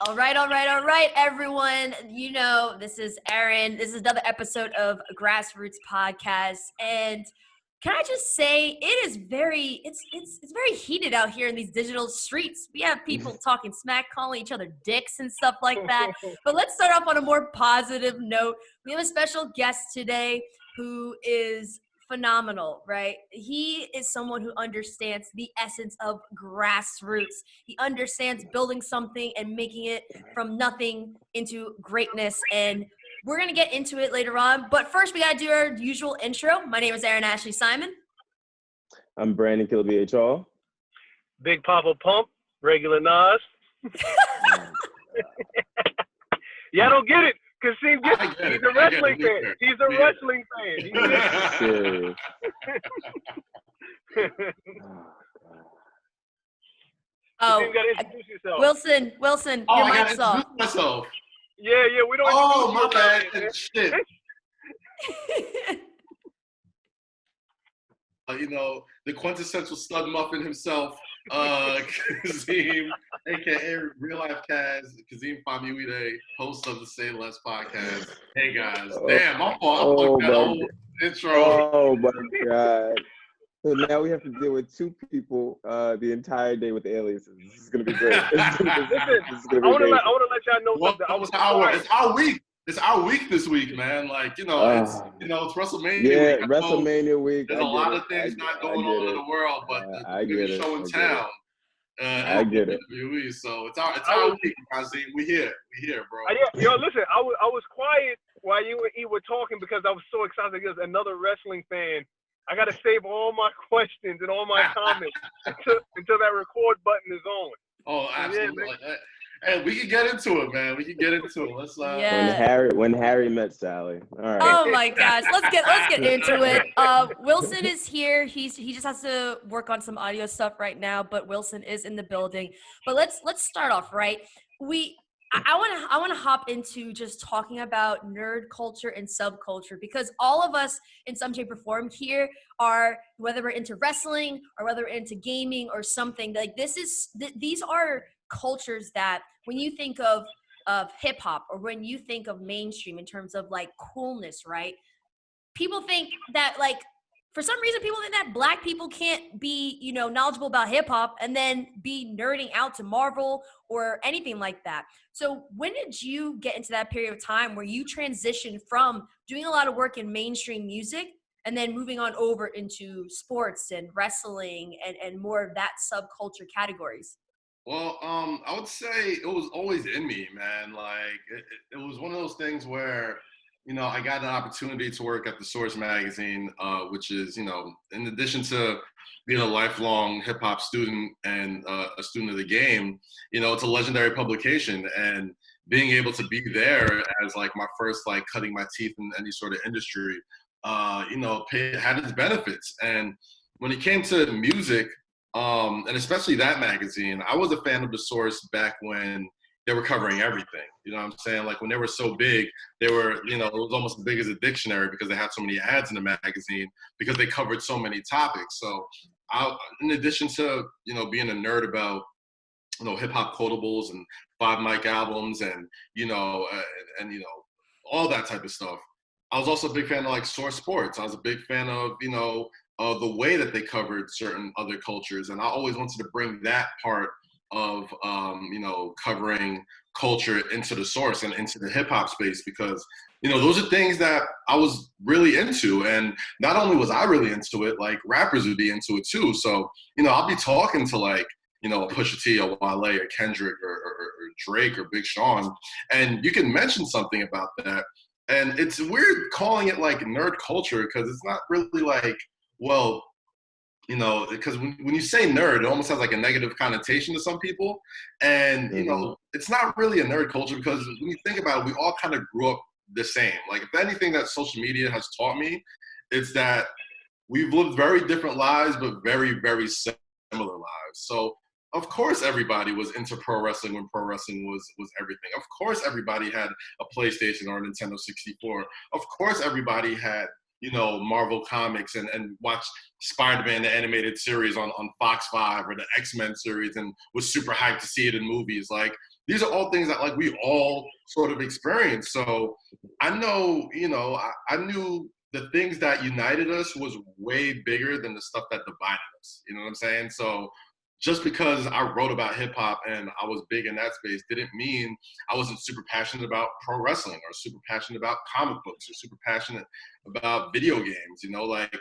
All right, everyone. You know, this is Erin. This is another episode of Grassroots Podcast. And can I just say it is it's very heated out here in these digital streets. We have people talking smack, calling each other dicks and stuff like that. But let's start off on a more positive note. We have a special guest today who is phenomenal, right? He is someone who understands the essence of grassroots. He understands building something and making it from nothing into greatness. And we're going to get into it later on. But first, we got to do our usual intro. My name is Erin Ashley Simon. I'm Brandon Killabh HR. Big Papa Pump, regular Nas. Y'all don't get it. Kazeem gets it. He's a wrestling fan. He's a wrestling fan. Oh, you gotta introduce yourself. Wilson, your mic's off. Introduce myself. Yeah, we don't. Oh, my bad. Shit. You know, the quintessential stud muffin himself, Kazeem, aka Real Life Kaz, Kazeem Famuyide, host of the Say Less podcast. Hey guys, damn, my fault. I fucked that whole intro. Oh my god. So now we have to deal with two people the entire day with aliases. This is gonna be great. I want to let y'all know something. It's our week. It's our week this week, man. Like, it's WrestleMania week. Yeah, WrestleMania week. There's a lot of things not going on in the world, but I get it. Show in town. I get it. WWE, so it's our week, Kazeem. We here, bro. Yo, listen, I was quiet while you and E were talking because I was so excited because another wrestling fan. I got to save all my questions and all my comments until that record button is on. Oh, absolutely. Yeah, hey, we can get into it, man. We can get into it. Let's when Harry met Sally. All right. Oh my gosh, let's get into it. Wilson is here. He just has to work on some audio stuff right now, but Wilson is in the building. But let's start off, right? I want to hop into just talking about nerd culture and subculture because all of us in some shape or form here are, whether we're into wrestling or whether we're into gaming or something, like these are cultures that when you think of hip hop or when you think of mainstream in terms of like coolness, right? People think that like, for some reason, people think that Black people can't be, knowledgeable about hip hop and then be nerding out to Marvel or anything like that. So when did you get into that period of time where you transitioned from doing a lot of work in mainstream music and then moving on over into sports and wrestling and more of that subculture categories? Well, I would say it was always in me, man. Like it was one of those things where, I got an opportunity to work at the Source magazine, which is, in addition to being a lifelong hip hop student and a student of the game, it's a legendary publication, and being able to be there as like my first like cutting my teeth in any sort of industry, had its benefits. And when it came to music, and especially that magazine, I was a fan of the Source back when they were covering everything. You know what I'm saying? Like when they were so big, they were, it was almost as big as a dictionary because they had so many ads in the magazine because they covered so many topics. So in addition to, being a nerd about, hip hop quotables and 5 mic albums and, all that type of stuff, I was also a big fan of like Source Sports. I was a big fan of, the way that they covered certain other cultures. And I always wanted to bring that part of covering culture into the Source and into the hip hop space because those are things that I was really into, and not only was I really into it, like rappers would be into it too. So I'll be talking to like Pusha T or Wale or Kendrick or Drake or Big Sean, and you can mention something about that, and it's weird calling it like nerd culture because it's not really like, well, because when you say nerd, it almost has like a negative connotation to some people. And, it's not really a nerd culture because when you think about it, we all kind of grew up the same. Like, if anything that social media has taught me, it's that we've lived very different lives, but very, very similar lives. So, of course, everybody was into pro wrestling when pro wrestling was everything. Of course, everybody had a PlayStation or a Nintendo 64. Of course, everybody had Marvel comics and watched Spider-Man, the animated series on Fox 5 or the X-Men series and was super hyped to see it in movies. Like, these are all things that like we all sort of experience. So I know, you know, I knew the things that united us was way bigger than the stuff that divided us. You know what I'm saying? So just because I wrote about hip hop and I was big in that space didn't mean I wasn't super passionate about pro wrestling or super passionate about comic books or super passionate about video games. You know, like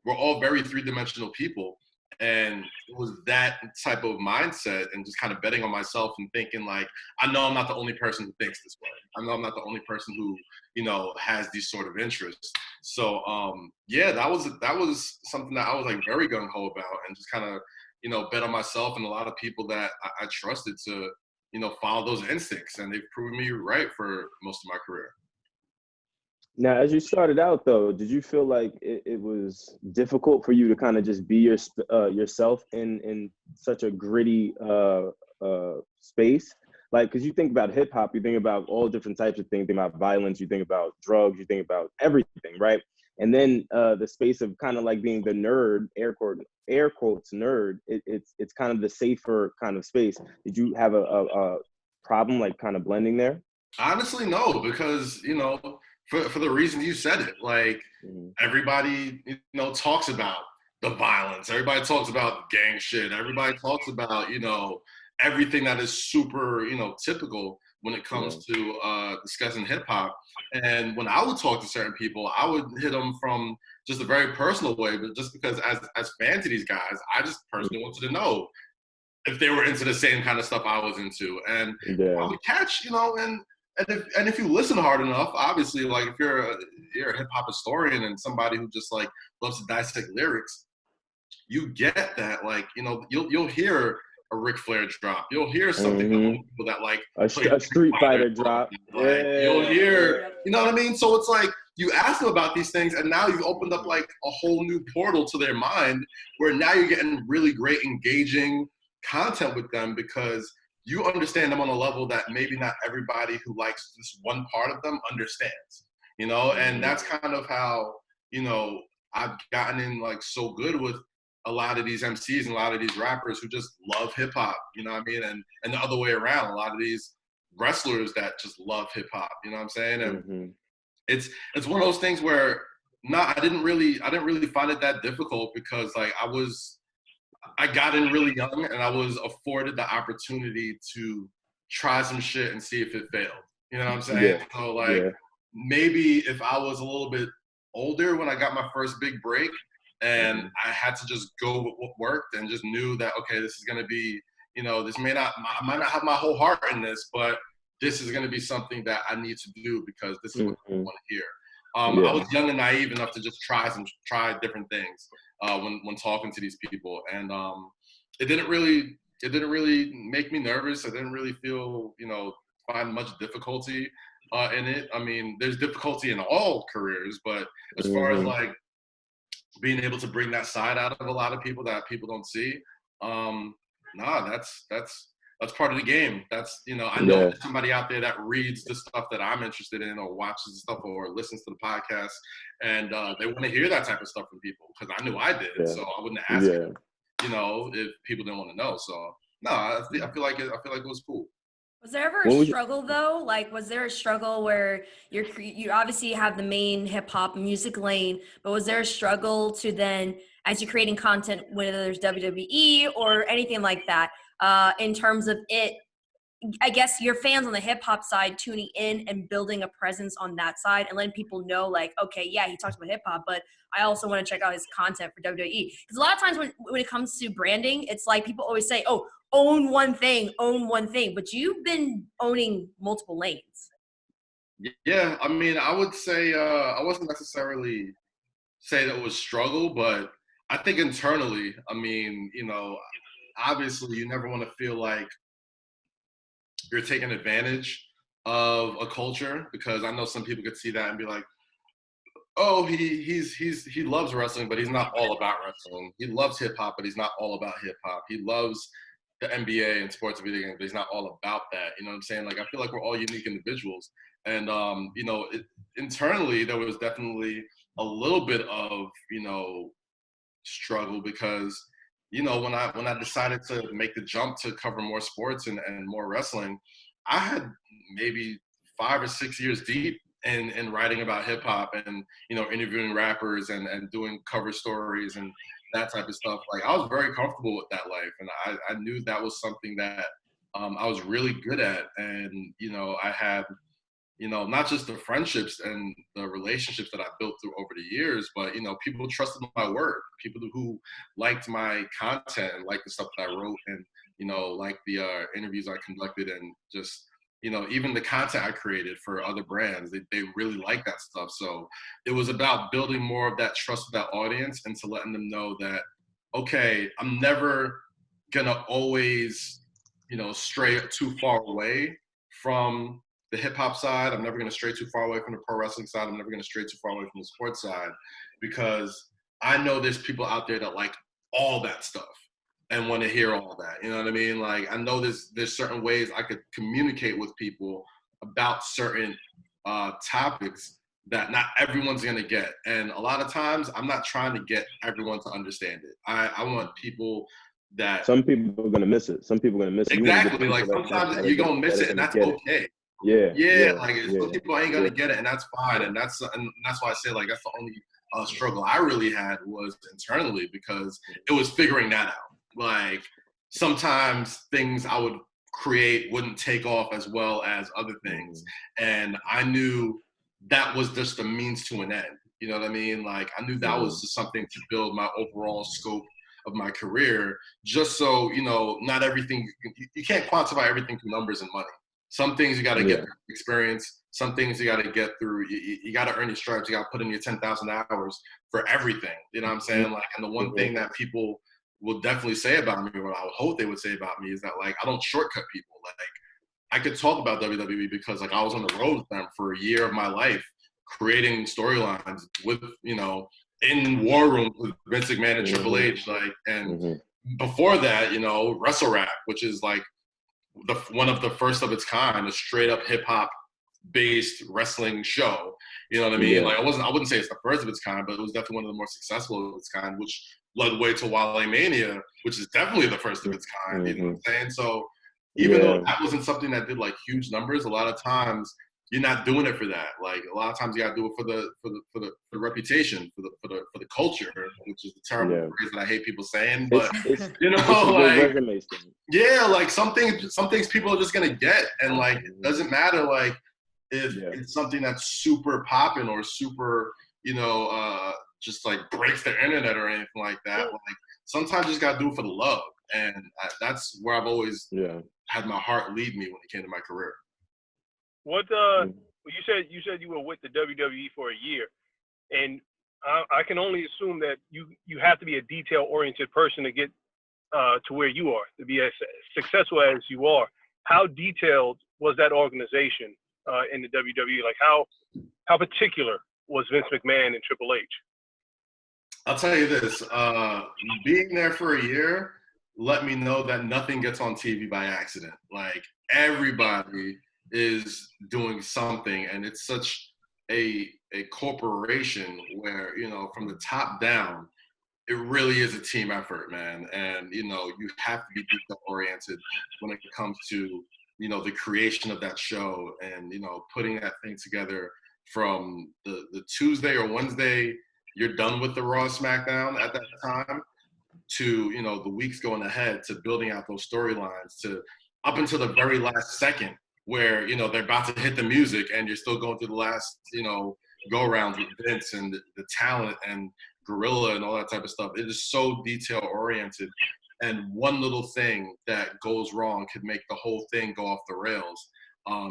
we're all very three-dimensional people. And it was that type of mindset and just kind of betting on myself and thinking like, I know I'm not the only person who thinks this way. I know I'm not the only person who, you know, has these sort of interests. So yeah, that was something that I was like very gung-ho about and just kind of, you know, bet on myself and a lot of people that I trusted to, you know, follow those instincts. And they've proven me right for most of my career. Now, as you started out, though, did you feel like it was difficult for you to kind of just be yourself in such a gritty space? Like, because you think about hip hop, you think about all different types of things. You think about violence, you think about drugs, you think about everything, right? And then the space of kind of like being the nerd, air quotes nerd, it's kind of the safer kind of space. Did you have a problem like kind of blending there? Honestly, no, because, you know, for the reason you said it, like everybody, you know, talks about the violence. Everybody talks about gang shit. Everybody talks about, you know, everything that is super, you know, typical when it comes to discussing hip hop. And when I would talk to certain people, I would hit them from just a very personal way, but just because as fans of these guys, I just personally wanted to know if they were into the same kind of stuff I was into. And I would catch, you know, and if you listen hard enough, obviously, like if you're a hip hop historian and somebody who just like loves to dissect lyrics, you get that, like, you know, you'll hear a Ric Flair drop, you'll hear something about people that like a Street Fighter drop, like, you'll hear, you know what I mean? So it's like you ask them about these things, and now you've opened up like a whole new portal to their mind, where now you're getting really great, engaging content with them because you understand them on a level that maybe not everybody who likes this one part of them understands, you know? And that's kind of how, you know, I've gotten in like so good with a lot of these MCs and a lot of these rappers who just love hip hop, you know what I mean? And the other way around, a lot of these wrestlers that just love hip hop, you know what I'm saying? And it's one of those things where I didn't really find it that difficult because like I got in really young and I was afforded the opportunity to try some shit and see if it failed. You know what I'm saying? Yeah. So like maybe if I was a little bit older when I got my first big break and I had to just go with what worked and just knew that, okay, this is going to be, you know, I might not have my whole heart in this, but this is going to be something that I need to do because this is what I want to hear. I was young and naive enough to just try different things when talking to these people, and it didn't really make me nervous. I didn't really feel, you know, find much difficulty in it. I mean, there's difficulty in all careers, but as far as like being able to bring that side out of a lot of people that people don't see, that's part of the game. That's, you know, I know there's somebody out there that reads the stuff that I'm interested in or watches the stuff or listens to the podcast, and they want to hear that type of stuff from people because I knew I did, so I wouldn't ask it, you know, if people didn't want to know. So no, I feel like it was cool. Was there ever a struggle though? Like, was there a struggle where you obviously have the main hip hop music lane, but was there a struggle to then, as you're creating content, whether there's WWE or anything like that, in terms of it, I guess your fans on the hip hop side tuning in and building a presence on that side and letting people know like, okay, yeah, he talks about hip hop, but I also want to check out his content for WWE. Because a lot of times when it comes to branding, it's like people always say, oh, own one thing, but you've been owning multiple lanes. Yeah, I mean, I would say I wasn't necessarily say that it was struggle, but I think internally, I mean, you know, obviously you never want to feel like you're taking advantage of a culture, because I know some people could see that and be like, oh, he loves wrestling, but he's not all about wrestling. He loves hip hop, but he's not all about hip hop. He loves the NBA and sports video games, but he's not all about that. You know what I'm saying? Like, I feel like we're all unique individuals. And, you know, internally, there was definitely a little bit of, you know, struggle because, you know, when I decided to make the jump to cover more sports and more wrestling, I had maybe 5 or 6 years deep in writing about hip hop and, you know, interviewing rappers and doing cover stories and that type of stuff. Like, I was very comfortable with that life, and I knew that was something that I was really good at. And, you know, I had, you know, not just the friendships and the relationships that I built through over the years, but, you know, people trusted my word, people who liked my content and liked the stuff that I wrote and, you know, like the interviews I conducted and just, you know, even the content I created for other brands, they really like that stuff. So it was about building more of that trust with that audience and to letting them know that, okay, I'm never gonna always, you know, stray too far away from the hip hop side. I'm never gonna stray too far away from the pro wrestling side. I'm never gonna stray too far away from the sports side, because I know there's people out there that like all that stuff and want to hear all that. You know what I mean? Like, I know there's certain ways I could communicate with people about certain topics that not everyone's gonna get. And a lot of times I'm not trying to get everyone to understand it. I want people that some people are gonna miss it. Some people are gonna miss it. Exactly. Like, sometimes you're gonna miss it, and that's okay. Yeah. Like, some people ain't gonna get it, and that's fine. And that's why I say, like, that's the only struggle I really had was internally, because it was figuring that out. Like, sometimes things I would create wouldn't take off as well as other things, and I knew that was just a means to an end. You know what I mean? Like, I knew that was just something to build my overall scope of my career, just so, you know, not everything, you can't quantify everything through numbers and money. Some things you got to get through experience. Some things you got to get through. You got to earn your stripes. You got to put in your 10,000 hours for everything. You know what I'm saying? Like, and the one thing that people will definitely say about me, or I would hope they would say about me, is that, like, I don't shortcut people. Like, I could talk about WWE because, like, I was on the road with them for a year of my life, creating storylines with, you know, in war rooms with Vince McMahon and Triple H, like, and before that, you know, Wrestle Rap, which is like one of the first of its kind, a straight up hip hop based wrestling show. You know what I mean? Like, I wouldn't say it's the first of its kind, but it was definitely one of the more successful of its kind, which led the way to Wale Mania, which is definitely the first of its kind. You know what I'm saying? So even though that wasn't something that did like huge numbers, a lot of times you're not doing it for that. Like, a lot of times you gotta do it for the reputation, for the culture, which is the terrible phrase that I hate people saying. But it's you know, like, yeah, like, some things people are just gonna get, and like, it doesn't matter, like, if it's something that's super popping or super, you know, just like breaks the internet or anything like that. Like, sometimes you just gotta do it for the love, and that's where I've always had my heart lead me when it came to my career. What you said you were with the WWE for a year, and I can only assume that you have to be a detail-oriented person to get to where you are, to be as successful as you are. How detailed was that organization in the WWE? Like, how particular was Vince McMahon and Triple H? I'll tell you this, being there for a year let me know that nothing gets on TV by accident. Like, everybody is doing something, and it's such a corporation where, you know, from the top down, it really is a team effort, man. And, you know, you have to be detail oriented when it comes to, you know, the creation of that show, and, you know, putting that thing together from the Tuesday or Wednesday you're done with the Raw SmackDown at that time, to, you know, the weeks going ahead, to building out those storylines, to up until the very last second where, you know, they're about to hit the music and you're still going through the last, you know, go around with Vince and the talent and Gorilla and all that type of stuff. It is so detail oriented, and one little thing that goes wrong could make the whole thing go off the rails.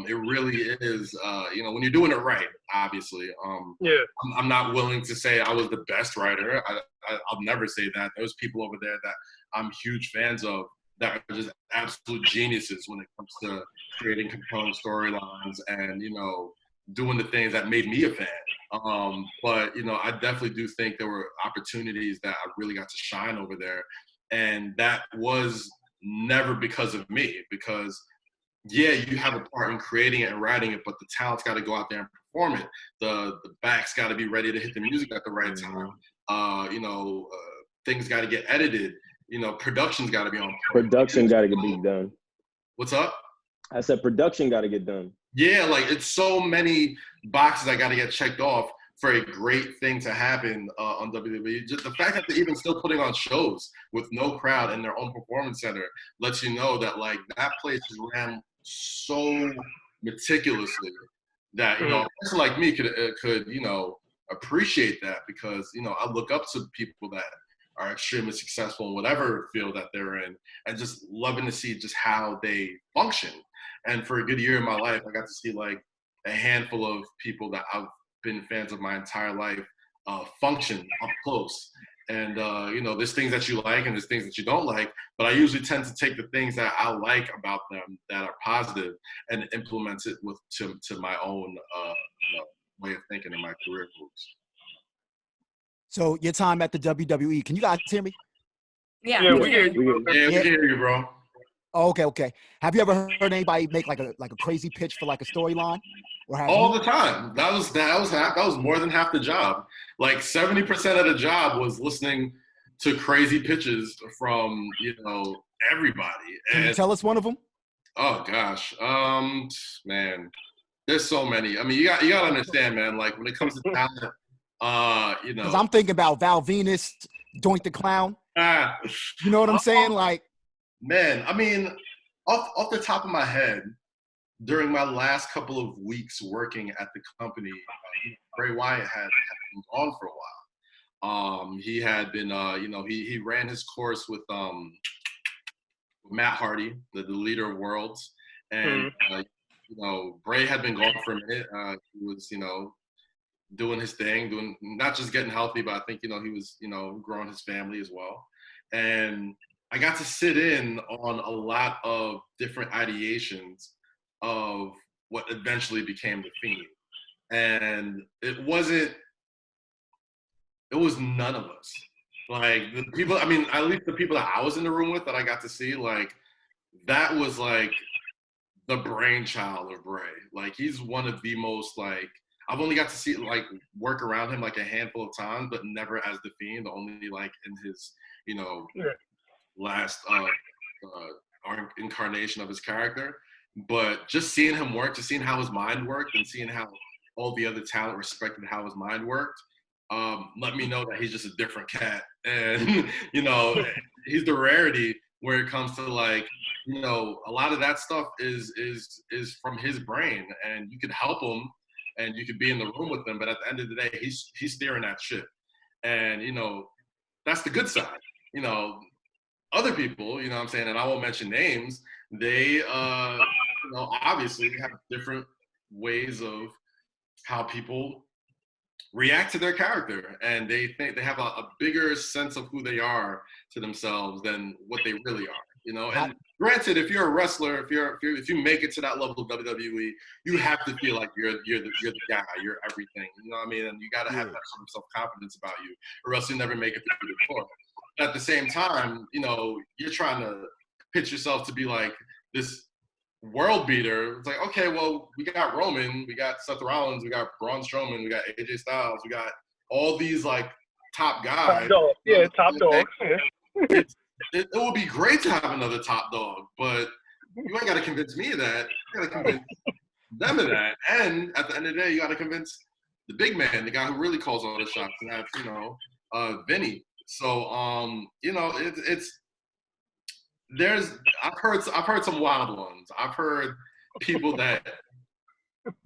It really is, you know, when you're doing it right, obviously. I'm not willing to say I was the best writer. I'll never say that. There's people over there that I'm huge fans of that are just absolute geniuses when it comes to creating compelling storylines and, you know, doing the things that made me a fan. But, you know, I definitely do think there were opportunities that I really got to shine over there. And that was never because of me, because yeah, you have a part in creating it and writing it, but the talent's got to go out there and perform it. The back's got to be ready to hit the music at the right time. You know, things got to get edited. You know, production's got to be on point. Production got to be done. What's up? I said production got to get done. Yeah, like it's so many boxes I got to get checked off for a great thing to happen on WWE. Just the fact that they're even still putting on shows with no crowd in their own performance center lets you know that like that place is ran so meticulously that, you know, a person like me could, you know, appreciate that, because, you know, I look up to people that are extremely successful in whatever field that they're in, and just loving to see just how they function. And for a good year in my life, I got to see like a handful of people that I've been fans of my entire life function up close. And, you know, there's things that you like and there's things that you don't like, but I usually tend to take the things that I like about them that are positive and implement it to my own you know, way of thinking in my career moves. So your time at the WWE, can you guys hear me? Yeah, we hear you. Yeah, we can hear you, bro. Oh, okay. Have you ever heard anybody make like a crazy pitch for like a storyline? Or have All you? the time. That was more than half the job. Like 70% of the job was listening to crazy pitches from, you know, everybody. Can you tell us one of them? Oh gosh, man, there's so many. I mean, you got to understand, man. Like when it comes to talent, you know, Because I'm thinking about Val Venus, Doink the Clown. You know what I'm saying? Like, man, I mean, off the top of my head, during my last couple of weeks working at the company, Bray Wyatt had been gone for a while. He had been, you know, he ran his course with Matt Hardy, the leader of Worlds, and you know, Bray had been gone for a minute. He was, you know, doing his thing, doing not just getting healthy, but I think, you know, he was, you know, growing his family as well. And I got to sit in on a lot of different ideations of what eventually became the Fiend. And it was none of us. Like the people, I mean, at least the people that I was in the room with that I got to see, like that was like the brainchild of Bray. Like he's one of the most, like, I've only got to see like work around him like a handful of times, but never as the Fiend, only like in his, you know, last incarnation of his character. But just seeing him work, just seeing how his mind worked, and seeing how all the other talent respected how his mind worked, let me know that he's just a different cat. And, you know, he's the rarity where it comes to, like, you know, a lot of that stuff is from his brain, and you could help him and you could be in the room with him, but at the end of the day, he's steering that ship. And, you know, that's the good side. You know, other people, you know what I'm saying, and I won't mention names, they, you know, obviously have different ways of how people react to their character, and they think they have a bigger sense of who they are to themselves than what they really are, you know. And granted, if you're a wrestler, if you make it to that level of WWE, you have to feel like you're the guy, you're everything, you know what I mean? And you got to have that sort of self-confidence about you, or else you never make it through the door. But at the same time, you know, you're trying to pitch yourself to be like this world beater. It's like, okay, well, we got Roman, we got Seth Rollins, we got Braun Strowman, we got AJ Styles, we got all these like top guys. Top dog. Yeah, top dog. It would be great to have another top dog, but you ain't got to convince me of that. You got to convince them of that. And at the end of the day, you got to convince the big man, the guy who really calls all the shots, and that's, you know, Vinny. So, you know, I've heard some wild ones. I've heard people that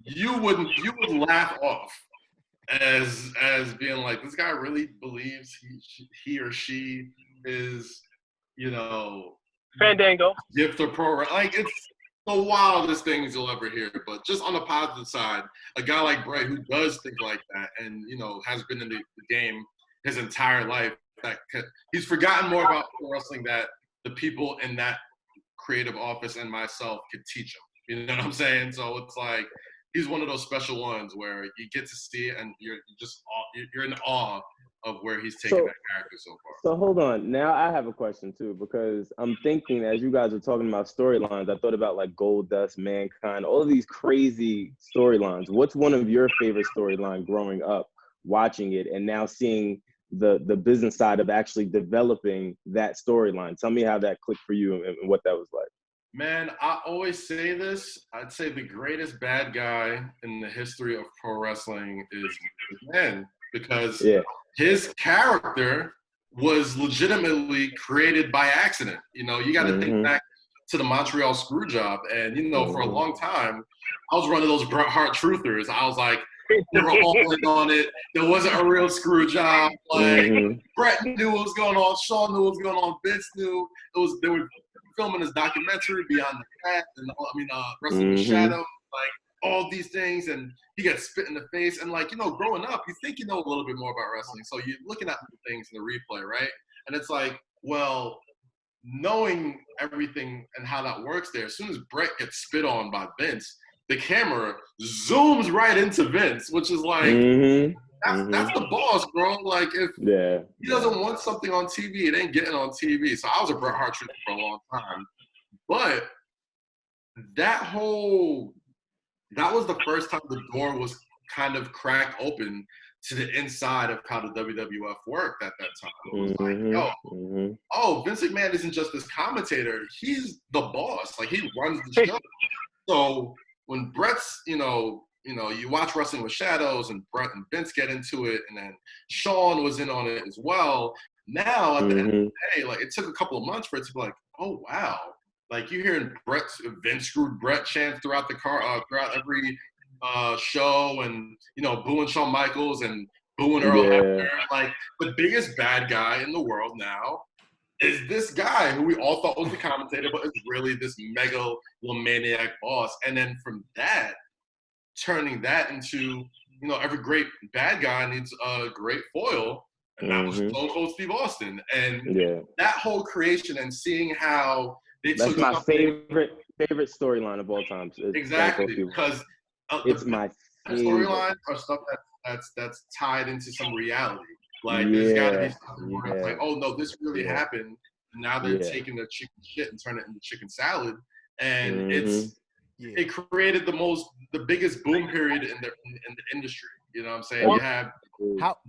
you would laugh off as being like, this guy really believes he or she is, you know, Fandango. Gift or pro, like it's the wildest things you'll ever hear. But just on the positive side, a guy like Bray who does think like that, and, you know, has been in the game his entire life, that he's forgotten more about wrestling that the people in that creative office and myself could teach him. You know what I'm saying? So it's like he's one of those special ones where you get to see it and you're in awe of where he's taken that character so far. So hold on. Now I have a question too, because I'm thinking as you guys are talking about storylines, I thought about like Goldust, Mankind, all of these crazy storylines. What's one of your favorite storyline growing up, watching it, and now seeing the business side of actually developing that storyline? Tell me how that clicked for you and what that was like. Man, I always say this. I'd say the greatest bad guy in the history of pro wrestling is McMahon, because Yeah. his character was legitimately created by accident. You know, you got to think back to the Montreal Screwjob, and you know, for a long time, I was one of those Bret Hart truthers. I was like, they were all in on it. There wasn't a real screw job. Like Bret knew what was going on. Shawn knew what was going on. Vince knew they were filming this documentary Beyond the Cat, and Wrestling with Shadow, like all these things, and he gets spit in the face. And like, you know, growing up, you think you know a little bit more about wrestling, so you're looking at the things in the replay, right? And it's like, well, knowing everything and how that works there, as soon as Bret gets spit on by Vince, the camera zooms right into Vince, which is like, that's the boss, bro. Like, if he doesn't want something on TV, it ain't getting on TV. So I was a Bret Hart truther for a long time. But that was the first time the door was kind of cracked open to the inside of how the WWF worked at that time. It was like, yo, oh, Vince McMahon isn't just this commentator. He's the boss. Like, he runs the show. So when Bret's, you watch Wrestling with Shadows, and Bret and Vince get into it, and then Shawn was in on it as well. Now, at the end of the day, like, it took a couple of months for it to be like, oh, wow. Like, you're hearing Vince screwed Bret chants throughout throughout every show, and, you know, booing Shawn Michaels and booing Earl Hebner. Like, the biggest bad guy in the world now is this guy who we all thought was the commentator, but is really this megalomaniac boss. And then from that, turning that into, you know, every great bad guy needs a great foil, and that was Stone Cold Steve Austin. And that whole creation, and seeing how that's my favorite storyline of all time. Exactly, because it's my storyline or stuff that's tied into some reality. Like, there's got to be something where it's like, oh no, this really happened. And now they're taking their chicken shit and turning it into chicken salad, and it created the biggest boom period in the industry. You know what I'm saying?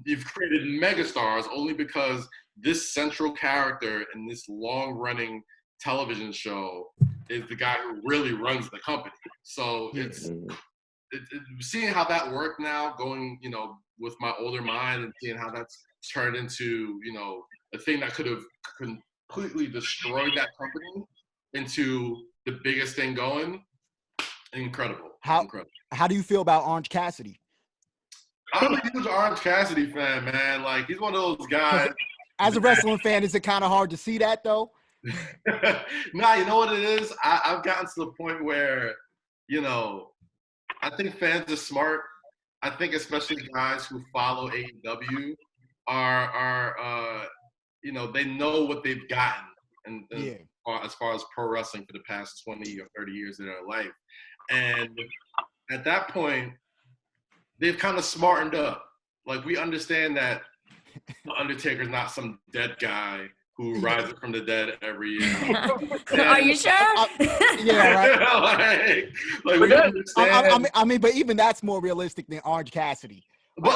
You've created megastars only because this central character in this long-running television show is the guy who really runs the company. So it's seeing how that worked now, going, you know, with my older mind, and seeing how that's turned into, you know, a thing that could have completely destroyed that company into the biggest thing going. Incredible. How do you feel about Orange Cassidy? I'm a huge Orange Cassidy fan, man. Like, he's one of those guys. As a wrestling fan, is it kind of hard to see that, though? Nah, you know what it is? I've gotten to the point where, you know, I think fans are smart. I think especially guys who follow AEW are you know, they know what they've gotten, and as far as pro wrestling for the past 20 or 30 years of their life. And at that point, they've kind of smartened up. Like, we understand that the Undertaker's not some dead guy who rises from the dead every year. Are you sure? Right. like we understand. I mean, but even that's more realistic than Orange Cassidy. But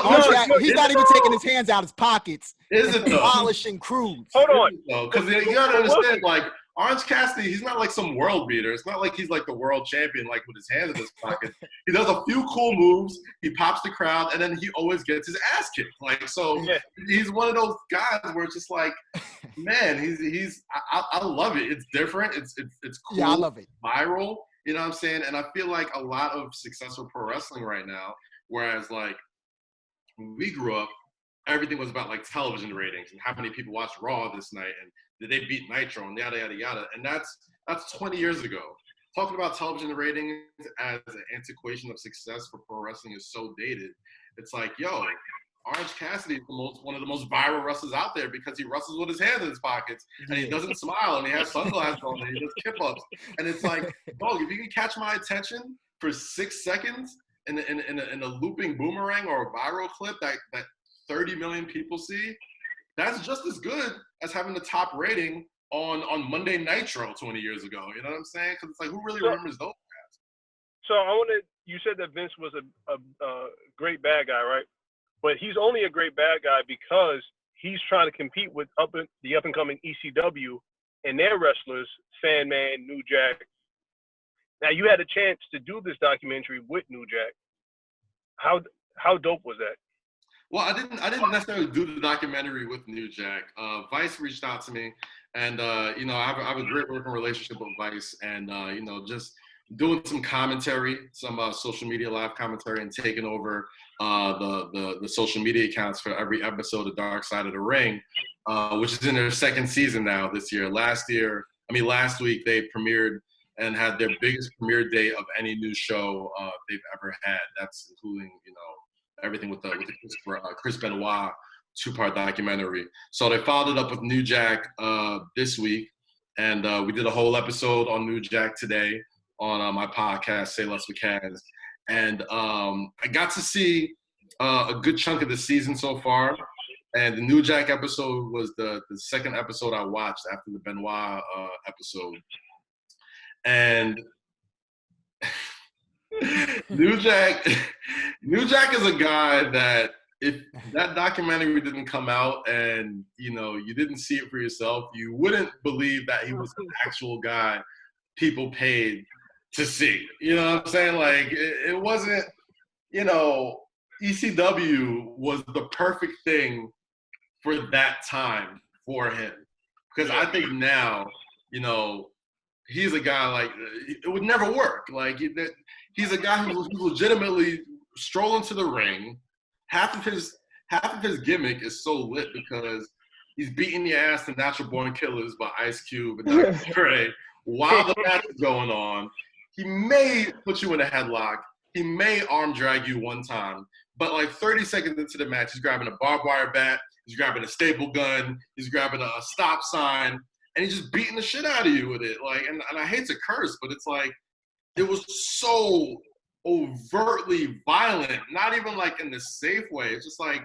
he's not even taking his hands out of his pockets. Is it though? Polishing crews. Hold on. Because you gotta understand, like, Orange Cassidy, he's not like some world beater. It's not like he's like the world champion, like with his hands in his pocket. He does a few cool moves, he pops the crowd, and then he always gets his ass kicked. Like, so he's one of those guys where it's just like, man, I love it. It's different. It's cool. Yeah, I love it. Viral. You know what I'm saying? And I feel like a lot of successful pro wrestling right now, whereas like when we grew up, everything was about like television ratings and how many people watched Raw this night and did they beat Nitro and yada yada yada. And that's 20 years ago. Talking about television ratings as an antiquation of success for pro wrestling is so dated. It's like, yo, Orange Cassidy is one of the most viral wrestlers out there because he wrestles with his hands in his pockets and he doesn't smile and he has sunglasses on and he does kip-ups. And it's like, dog, if you can catch my attention for 6 seconds in a looping boomerang or a viral clip that 30 million people see, that's just as good as having the top rating on Monday Nitro 20 years ago. You know what I'm saying? Because it's like, who really remembers those guys? So you said that Vince was a great bad guy, right? But he's only a great bad guy because he's trying to compete with the up-and-coming ECW and their wrestlers, Sandman, New Jack, Now you had a chance to do this documentary with New Jack. How dope was that? Well, I didn't necessarily do the documentary with New Jack. Vice reached out to me, and you know, I have a great working relationship with Vice, and you know, just doing some commentary, some social media live commentary, and taking over the social media accounts for every episode of Dark Side of the Ring, which is in their second season now this year. Last week they premiered and had their biggest premiere day of any new show they've ever had. That's including, you know, everything with the Chris Benoit 2-part documentary. So they followed it up with New Jack this week, and we did a whole episode on New Jack today on my podcast, Say Less with Kaz. And I got to see a good chunk of the season so far. And the New Jack episode was the second episode I watched after the Benoit episode. And New Jack is a guy that if that documentary didn't come out and, you know, you didn't see it for yourself, you wouldn't believe that he was an actual guy people paid to see. You know what I'm saying? Like, it wasn't, you know, ECW was the perfect thing for that time for him. Because I think now, you know, he's a guy like, it would never work. Like, he's a guy who's legitimately strolling to the ring. Half of his gimmick is so lit because he's beating the ass to Natural Born Killers by Ice Cube and Dr. Dre while the match is going on. He may put you in a headlock. He may arm drag you one time. But like 30 seconds into the match, he's grabbing a barbed wire bat. He's grabbing a staple gun. He's grabbing a stop sign. And he's just beating the shit out of you with it. Like, and I hate to curse, but it's like, it was so overtly violent, not even like in the safe way. It's just like,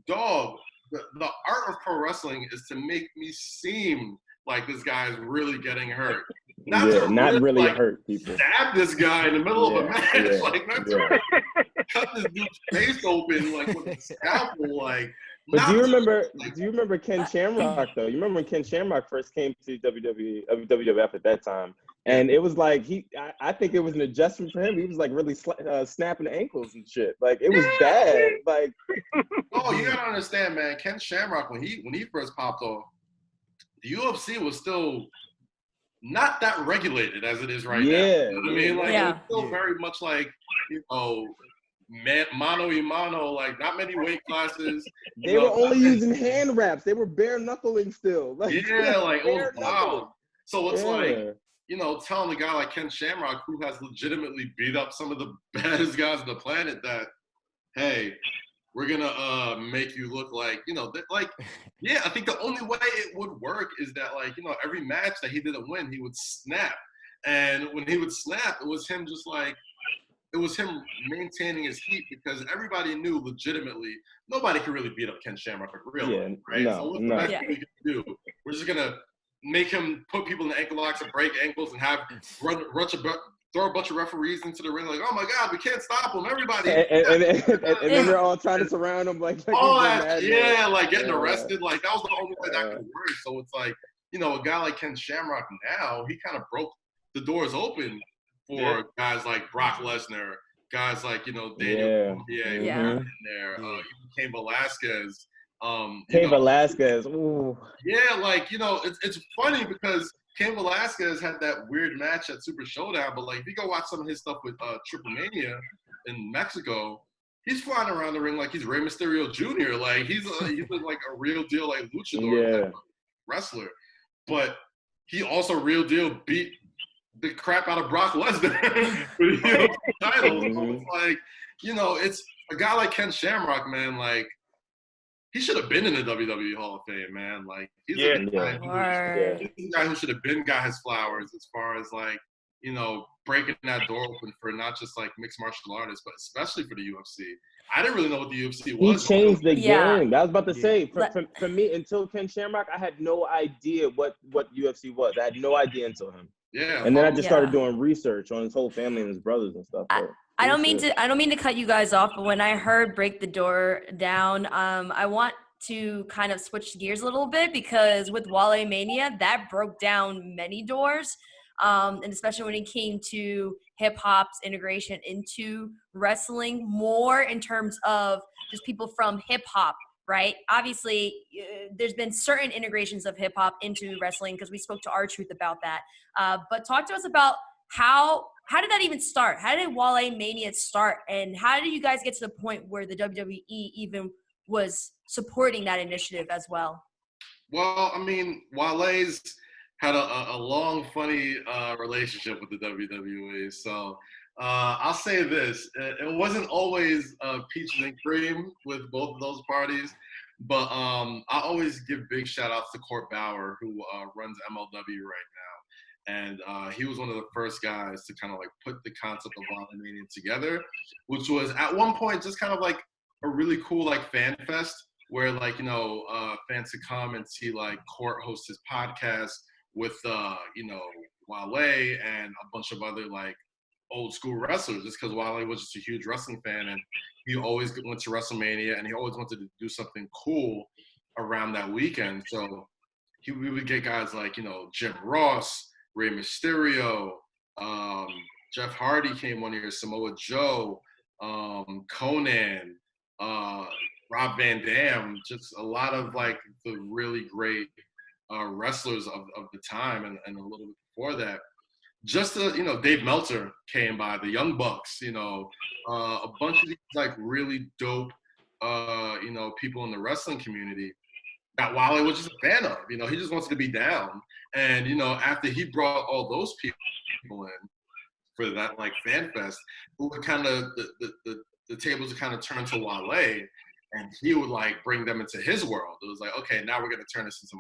dog, the art of pro wrestling is to make me seem like this guy is really getting hurt. Not really like, hurt people. Stab this guy in the middle of a match. Yeah, like, not to cut this dude's face open like with a scalpel. Like, but do you remember Ken Shamrock though? You remember when Ken Shamrock first came to WWF at that time? And it was like I think it was an adjustment for him. He was like really snapping ankles and shit. Like it was bad. Like, oh, you gotta understand, man. Ken Shamrock when he first popped off, the UFC was still not that regulated as it is right now. You know what I mean? Like it was still very much like, you know, mano y mano, like not many weight classes. They were only using hand wraps. They were bare knuckling still. Like, like it was wild. So it's like, you know, telling a guy like Ken Shamrock, who has legitimately beat up some of the baddest guys on the planet, that, hey, we're gonna make you look like, you know, like, yeah, I think the only way it would work is that, like, you know, every match that he didn't win, he would snap. And when he would snap, it was him just like, it was him maintaining his heat because everybody knew legitimately nobody could really beat up Ken Shamrock for real, right? No, so what's the best thing we can do? We're just gonna make him put people in the ankle locks and break ankles and have throw a bunch of referees into the ring like, oh my God, we can't stop him, everybody. And then they're all trying to surround him like all that, like getting arrested. Like that was the only way that could work. So it's like, you know, a guy like Ken Shamrock now, he kind of broke the doors open for guys like Brock Lesnar, guys like, you know, Daniel in there, even Cain Velasquez. Velasquez. Ooh. Yeah, like, you know, it's funny because Cain Velasquez had that weird match at Super Showdown, but like if you go watch some of his stuff with Triple Mania in Mexico, he's flying around the ring like he's Rey Mysterio Jr. Like he's like a real deal like luchador type of wrestler. But he also real deal beat the crap out of Brock Lesnar for the title. So it's like, you know, it's a guy like Ken Shamrock, man, like he should have been in the WWE Hall of Fame, man. Like he's a guy who should have got his flowers as far as like, you know, breaking that door open for not just like mixed martial artists, but especially for the UFC. I didn't really know what the UFC was. He changed the game. I was about to say, for me, until Ken Shamrock, I had no idea what UFC was. I had no idea until him. Yeah. And then I just started doing research on his whole family and his brothers and stuff. I don't mean to cut you guys off, but when I heard Break the Door Down, I want to kind of switch gears a little bit because with Wale Mania, that broke down many doors. and especially when it came to hip hop's integration into wrestling, more in terms of just people from hip hop, right? Obviously, there's been certain integrations of hip hop into wrestling because we spoke to R-Truth about that. But talk to us about how did that even start? How did Wale Mania start? And how did you guys get to the point where the WWE even was supporting that initiative as well? Well, I mean, Wale's had a long, funny relationship with the WWE. So I'll say this. It wasn't always peaches and cream with both of those parties. But I always give big shout outs to Court Bauer, who runs MLW right now. And he was one of the first guys to kind of like put the concept of Wale Mania together, which was at one point just kind of like a really cool like fan fest where like, you know, fans could come and see like Court host his podcast with, you know, Wale and a bunch of other like old school wrestlers, just because Wale was just a huge wrestling fan and he always went to WrestleMania and he always wanted to do something cool around that weekend. So we would get guys like, you know, Jim Ross, Rey Mysterio, Jeff Hardy came one year, Samoa Joe, Conan, Rob Van Dam, just a lot of like the really great wrestlers of the time and a little bit before that. Just you know, Dave Meltzer came by, the Young Bucks, you know, a bunch of these like really dope, you know, people in the wrestling community that Wale was just a fan of. You know, he just wanted to be down. And, you know, after he brought all those people in for that like fan fest, who would kind of, the tables would kind of turn to Wale and he would like bring them into his world. It was like, okay, now we're going to turn this into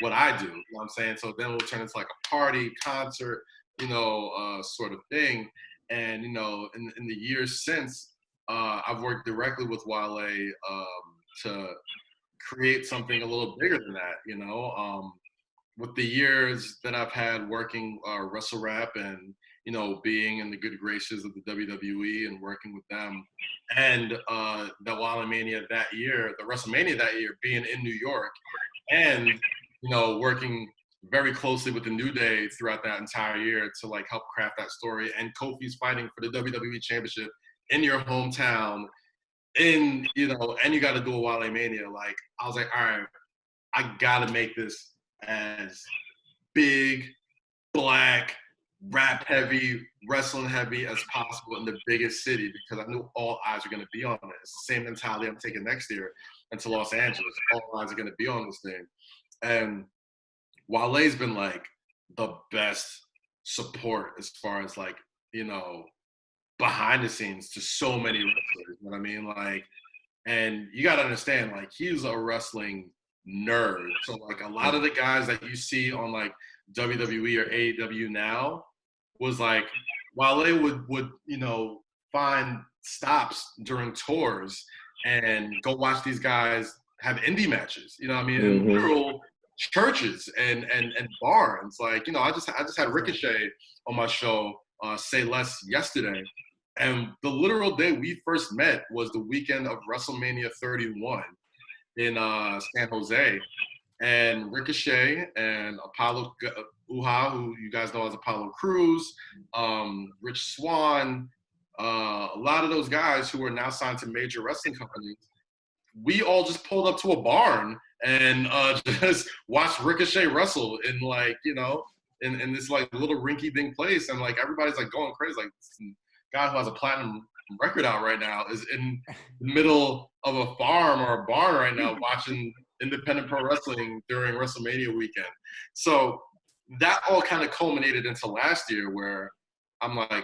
what I do. You know what I'm saying? So then it would turn into like a party, concert, you know, sort of thing. And, you know, in the years since, I've worked directly with Wale to create something a little bigger than that, you know. With the years that I've had working Wrestle Rap and, you know, being in the good graces of the WWE and working with them, and the Wale Mania that year, the WrestleMania that year, being in New York, and, you know, working very closely with the New Day throughout that entire year to like help craft that story, and Kofi's fighting for the WWE Championship in your hometown, in, you know, and you got to do a Wale Mania. Like, I was like, all right, I got to make this as big, black, rap heavy, wrestling heavy as possible in the biggest city, because I knew all eyes were going to be on it. It's the same mentality I'm taking next year into Los Angeles. All eyes are going to be on this thing. And Wale's been like the best support as far as like, you know, behind the scenes to so many wrestlers. You know what I mean? Like, and you got to understand, like, he's a wrestling nerd. So like a lot of the guys that you see on like WWE or AEW now was like, Wale would you know, find stops during tours and go watch these guys have indie matches, you know what I mean, in literal churches and barns. Like, you know, I just had Ricochet on my show, Say Less, yesterday, and the literal day we first met was the weekend of WrestleMania 31 in San Jose. And Ricochet and Apollo Uha, who you guys know as Apollo Crews, Rich Swann, a lot of those guys who are now signed to major wrestling companies, we all just pulled up to a barn and just watched Ricochet wrestle in, like, you know, in this like little rinky-dink place, and like everybody's like going crazy. Like, this guy who has a platinum record out right now is in the middle of a farm or a barn right now watching independent pro wrestling during WrestleMania weekend. So that all kind of culminated into last year, where I'm like,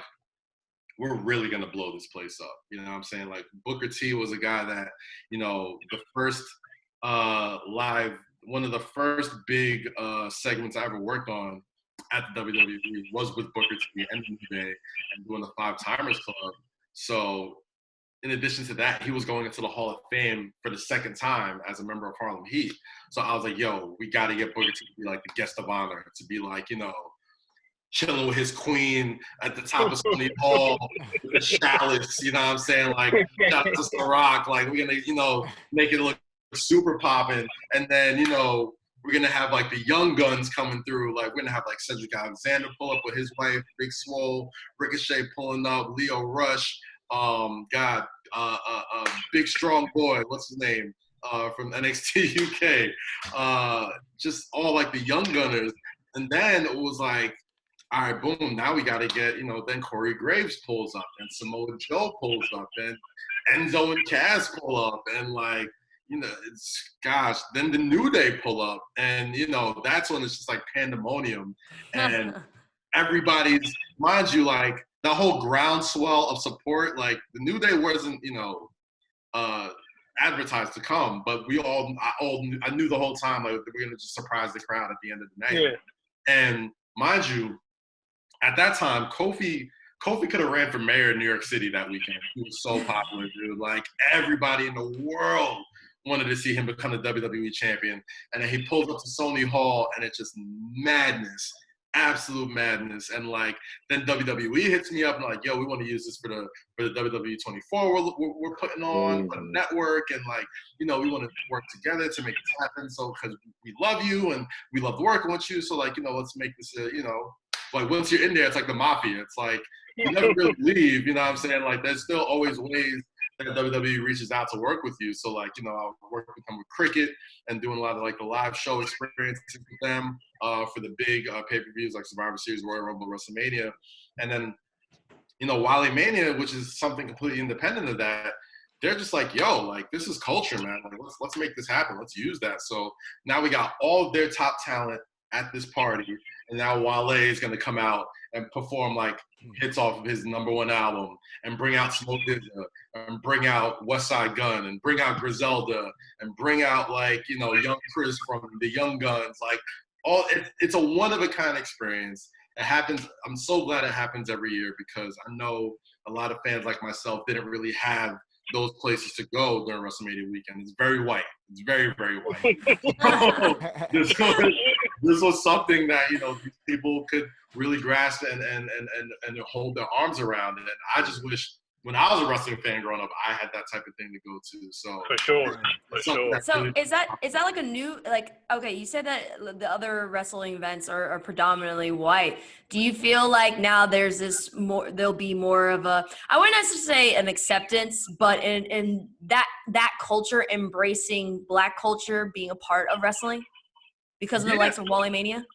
we're really going to blow this place up. You know what I'm saying? Like, Booker T was a guy that, you know, the first one of the first big segments I ever worked on at the WWE was with Booker T and the New Day and doing the Five Timers Club. So in addition to that, he was going into the Hall of Fame for the second time as a member of Harlem Heat. So I was like, yo, we got to get Booker T to be like the guest of honor, to be like, you know, chilling with his queen at the top of Sony Hall with the chalice, you know what I'm saying? Like, shout out to Ciroc, like, we're going to, you know, make it look super poppin'. And then, you know, we're gonna have like the young guns coming through. Like we're gonna have like Cedric Alexander pull up with his wife, Big Swole, Ricochet pulling up, Leo Rush, big strong boy, what's his name? From NXT UK. Just all like the young gunners. And then it was like, all right, boom, now we got to get, then Corey Graves pulls up and Samoa Joe pulls up and Enzo and Cass pull up and like, then the New Day pull up and, that's when it's just like pandemonium and everybody's, mind you, like the whole groundswell of support, like the New Day wasn't, advertised to come, but I knew the whole time like we're going to just surprise the crowd at the end of the night. Yeah. And mind you, at that time, Kofi could have ran for mayor in New York City that weekend. He was so popular, dude. Like, everybody in the world wanted to see him become the WWE champion. And then he pulls up to Sony Hall, and it's just madness, absolute madness. And, like, then WWE hits me up and like, yo, we want to use this for the WWE 24 we're putting on for the network. And, like, we want to work together to make this happen. So, because we love you and we love working with you. So, like, let's make this, like once you're in there, it's like the mafia. It's like you never really leave, you know what I'm saying? Like there's still always ways that WWE reaches out to work with you. So like, I'll work with them with cricket and doing a lot of like the live show experiences with them for the big pay-per-views like Survivor Series, Royal Rumble, WrestleMania. And then, Wally Mania, which is something completely independent of that, they're just like, yo, like this is culture, man. Like let's make this happen. Let's use that. So now we got all of their top talent at this party, and now Wale is going to come out and perform like hits off of his #1 album and bring out Smoke DZA and bring out West Side Gun and bring out Griselda and bring out like, young Chris from the Young Guns. Like it's a one-of-a-kind experience. It happens. I'm so glad it happens every year because I know a lot of fans like myself didn't really have those places to go during WrestleMania weekend. It's very white. It's very, very white. This was something that, these people could really grasp and hold their arms around. And I just wish when I was a wrestling fan growing up, I had that type of thing to go to. So for sure. So is that like a new, like, okay, you said that the other wrestling events are predominantly white. Do you feel like now there'll be more of a, I wouldn't necessarily say an acceptance, but in that culture embracing Black culture being a part of wrestling because of the likes of Wally Mania?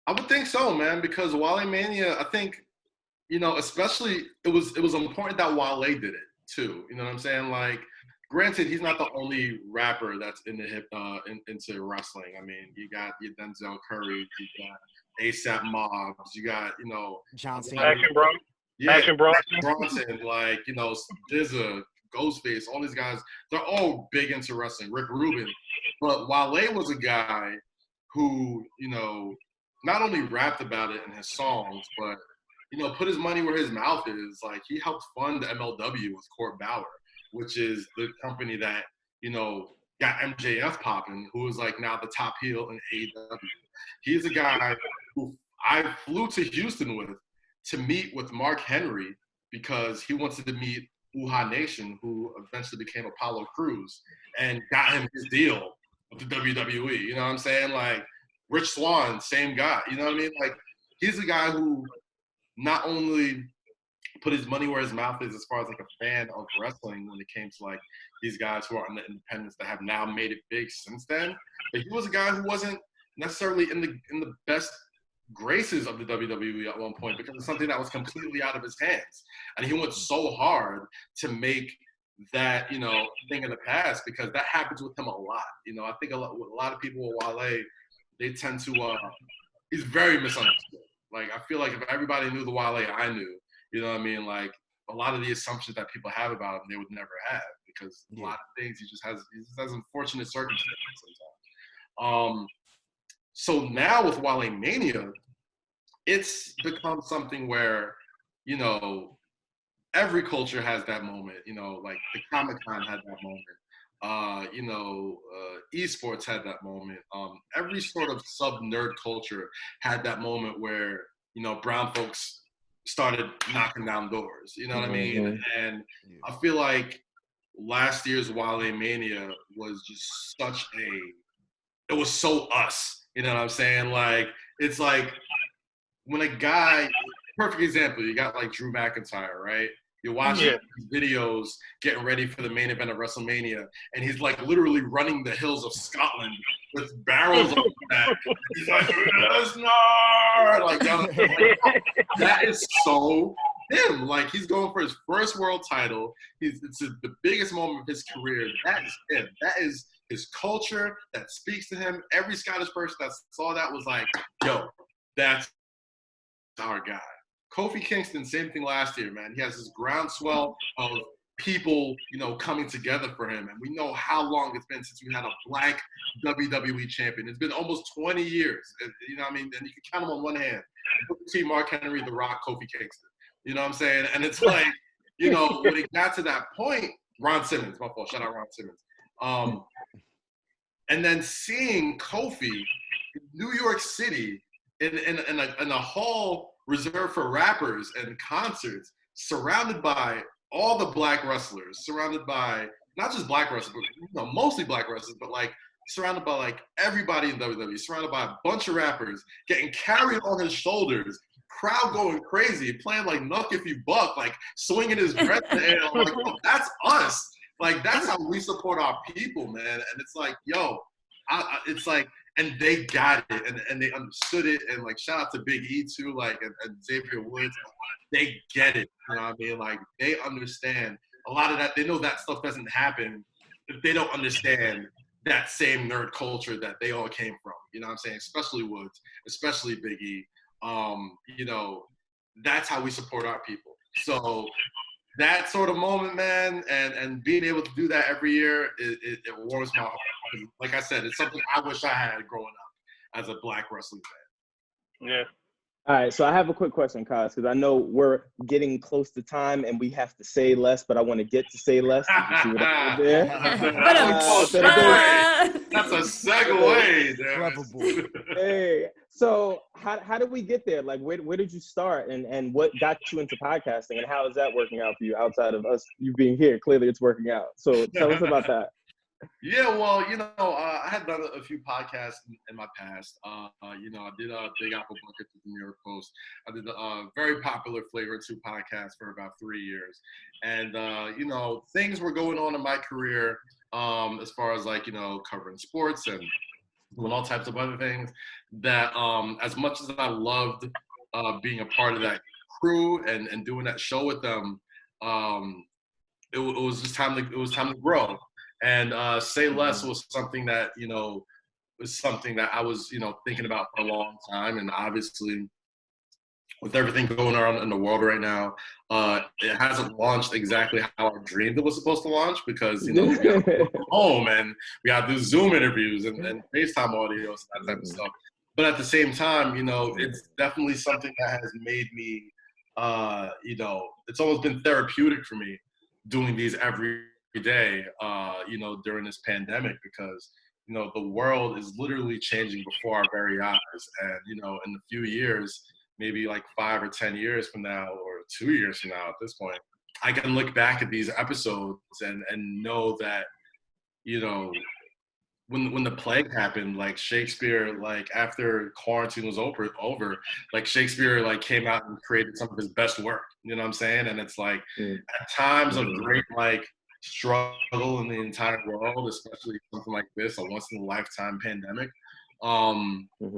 I would think so, man, because Wally Mania, I think, especially it was important that Wale did it too. You know what I'm saying? Like, granted, he's not the only rapper that's in the into wrestling. I mean, you got your Denzel Curry, you got ASAP Mobs, you got John Cena, Action Bronson, like SZA, Ghostface, all these guys. They're all big into wrestling. Rick Rubin, but Wale was a guy who not only rapped about it in his songs, but put his money where his mouth is. Like, he helped fund the MLW with Court Bauer, which is the company that, got MJF popping, who is like now the top heel in AEW. He's a guy who I flew to Houston with to meet with Mark Henry because he wanted to meet Uhaa Nation, who eventually became Apollo Crews, and got him his deal with the WWE. You know what I'm saying? Like, Rich Swann, same guy. You know what I mean? Like, he's a guy who not only put his money where his mouth is as far as like a fan of wrestling when it came to like these guys who are on the independents that have now made it big since then, but he was a guy who wasn't necessarily in the best graces of the WWE at one point because it's something that was completely out of his hands. And he went so hard to make that, thing in the past because that happens with him a lot. I think a lot of people with Wale, they tend to, he's very misunderstood. Like, I feel like if everybody knew the Wale I knew, you know what I mean? Like, a lot of the assumptions that people have about him, they would never have because a lot of things he just has unfortunate circumstances sometimes. So now with Wale Mania, it's become something where, every culture has that moment. Like the Comic-Con had that moment. Esports had that moment. Every sort of sub-nerd culture had that moment where, brown folks started knocking down doors. You know what I mean? And I feel like last year's Wale Mania was just such a it was so us. You know what I'm saying? Like, it's like when a guy, perfect example, you got like Drew McIntyre, right? You're watching these videos getting ready for the main event of WrestleMania, and he's like literally running the hills of Scotland with barrels on his back. He's like, Lesnar! Like, that is so him. Like, he's going for his first world title. It's the biggest moment of his career. That is him. That is his culture. That speaks to him. Every Scottish person that saw that was like, yo, that's our guy. Kofi Kingston, same thing last year, man. He has this groundswell of people, you know, coming together for him. And we know how long it's been since we had a black WWE champion. It's been almost 20 years. You know what I mean? And you can count them on one hand. See Mark Henry, The Rock, Kofi Kingston. You know what I'm saying? And it's like, you know, when it got to that point, Ron Simmons, my fault. Shout out Ron Simmons. And then seeing Kofi in New York City in a hall reserved for rappers and concerts, surrounded by all the black wrestlers, surrounded by not just black wrestlers, but you know, mostly black wrestlers, but like surrounded by like everybody in WWE, surrounded by a bunch of rappers, getting carried on his shoulders, crowd going crazy, playing like Knuck If You Buck, like swinging his breath in the air. I'm like, oh, that's us. Like, that's how we support our people, man. And it's like, yo, it's like, and they got it, and they understood it, and like shout out to Big E too, like and Xavier Woods, they get it, you know what I mean? Like, they understand a lot of that. They know that stuff doesn't happen if they don't understand that same nerd culture that they all came from. You know what I'm saying? Especially Woods, especially Big E. You know, that's how we support our people. So that sort of moment, man, and being able to do that every year, it warms my heart. Like I said, it's something I wish I had growing up as a black wrestling fan. Yeah. All right, so I have a quick question, Kaz, because I know we're getting close to time and we have to say less, but I want to get to say less. You see what I did there? That's a segue. Clever boy. Hey, so how did we get there? Like, where did you start, and what got you into podcasting, and how is that working out for you outside of us, you being here? Clearly it's working out. So tell us about that. Yeah, well, you know, I had done a few podcasts in my past. You know, I did Big Apple Bucket with the New York Post. I did a very popular Flavor 2 podcast for about 3 years. And, you know, things were going on in my career as far as, like, you know, covering sports and doing all types of other things that as much as I loved being a part of that crew and doing that show with them, it was just time to grow. And Say Less was something that, you know, was something that I was, you know, thinking about for a long time. And obviously, with everything going on in the world right now, it hasn't launched exactly how I dreamed it was supposed to launch, because, you know, we got to go home and we got to do Zoom interviews and FaceTime audio, that type of stuff. But at the same time, you know, it's definitely something that has made me, you know, it's almost been therapeutic for me doing these every day, you know, during this pandemic, because, you know, the world is literally changing before our very eyes. And, you know, in a few years, maybe like 5 or 10 years from now, or 2 years from now at this point, I can look back at these episodes and know that, you know, when the plague happened, like Shakespeare, like after quarantine was over, like Shakespeare like came out and created some of his best work, you know what I'm saying? And it's like at times of great like struggle in the entire world, especially something like this, a once in a lifetime pandemic,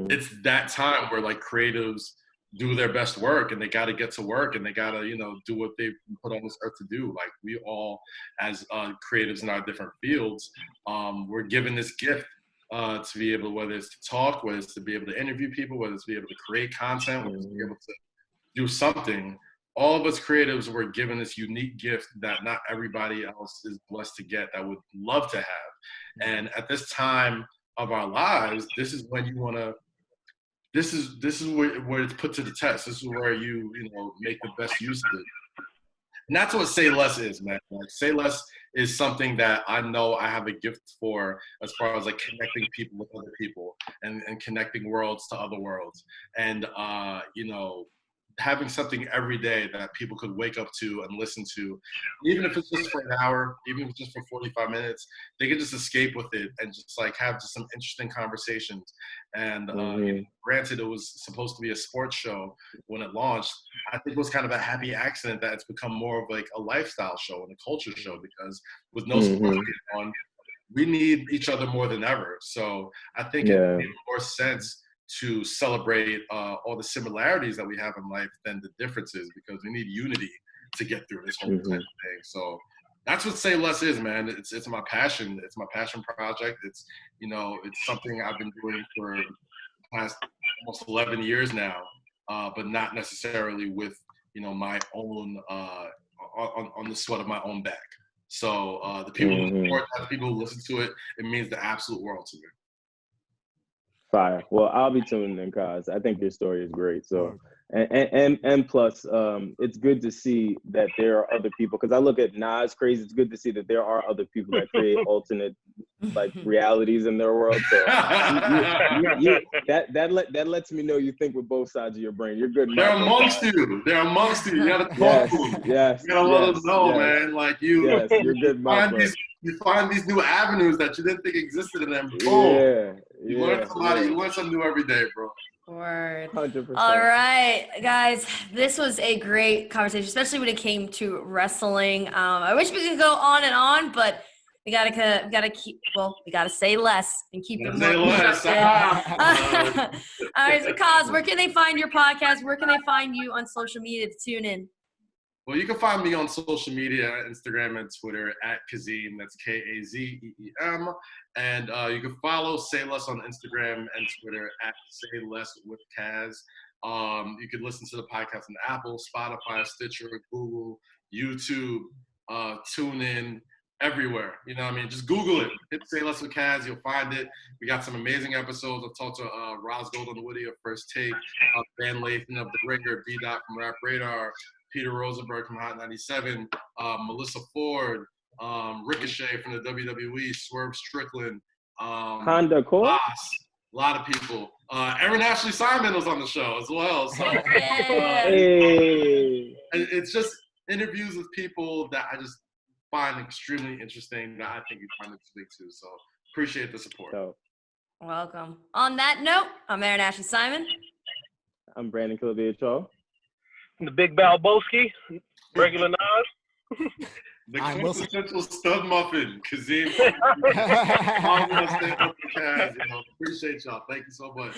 it's that time where like creatives do their best work, and they got to get to work, and they got to, you know, do what they've been put on this earth to do. Like, we all, as creatives in our different fields, we're given this gift to be able, whether it's to talk, whether it's to be able to interview people, whether it's to be able to create content, whether it's to be able to do something. All of us creatives were given this unique gift that not everybody else is blessed to get, that would love to have. And at this time of our lives, this is when you want to, this is where it's put to the test. This is where you know, make the best use of it. And that's what Say Less is, man. Like, Say Less is something that I know I have a gift for, as far as like connecting people with other people and connecting worlds to other worlds. And, you know, having something every day that people could wake up to and listen to, even if it's just for an hour, even if it's just for 45 minutes, they could just escape with it and just like have just some interesting conversations. And granted, it was supposed to be a sports show when it launched. I think it was kind of a happy accident that it's become more of like a lifestyle show and a culture show, because with no sports being on, we need each other more than ever. So I think it made more sense to celebrate all the similarities that we have in life than the differences, because we need unity to get through this whole type of thing. So that's what Say Less is, man. It's my passion. It's my passion project. It's, you know, it's something I've been doing for the past almost 11 years now, but not necessarily with, you know, my own, on the sweat of my own back. So the people who support that, the people who listen to it, it means the absolute world to me. Fire. Well, I'll be tuning in, Kaz. I think your story is great. So, and plus, it's good to see that there are other people. Because I look at Nas crazy. It's good to see that there are other people that create alternate like realities in their world. So that lets me know you think with both sides of your brain. You're good. They're amongst you. They're amongst you. You gotta talk to them. Yes. You gotta let them know, man. Like you. Yes, you're good, my friend. You find these new avenues that you didn't think existed in them. Boom. You learn somebody. You learn something new every day, bro. Word. 100%. All right, guys, this was a great conversation, especially when it came to wrestling. I wish we could go on and on, but we gotta say less and keep it more constructive. All right, so Kaz, where can they find your podcast? Where can they find you on social media to tune in? Well, you can find me on social media, Instagram and Twitter at Kazeem. That's Kazeem. And you can follow Say Less on Instagram and Twitter at Say Less with Kaz. You can listen to the podcast on Apple, Spotify, Stitcher, Google, YouTube, TuneIn, everywhere. You know what I mean? Just Google it. Hit Say Less with Kaz. You'll find it. We got some amazing episodes. I've talked to Roz Golden-Woody of First Take, Van Lathan of The Ringer, B-Dot from Rap Radar, Peter Rosenberg from Hot 97, Melissa Ford, Ricochet from the WWE, Swerve Strickland, Honda Core? a lot of people. Erin Ashley Simon was on the show as well. So it's just interviews with people that I just find extremely interesting, that I think you find it to speak to. So appreciate the support. Welcome. On that note, I'm Erin Ashley Simon. I'm Brandon Killabh. The Big Balboski, regular Nas. The quintessential stud muffin, Kazeem. Appreciate y'all. Thank you so much.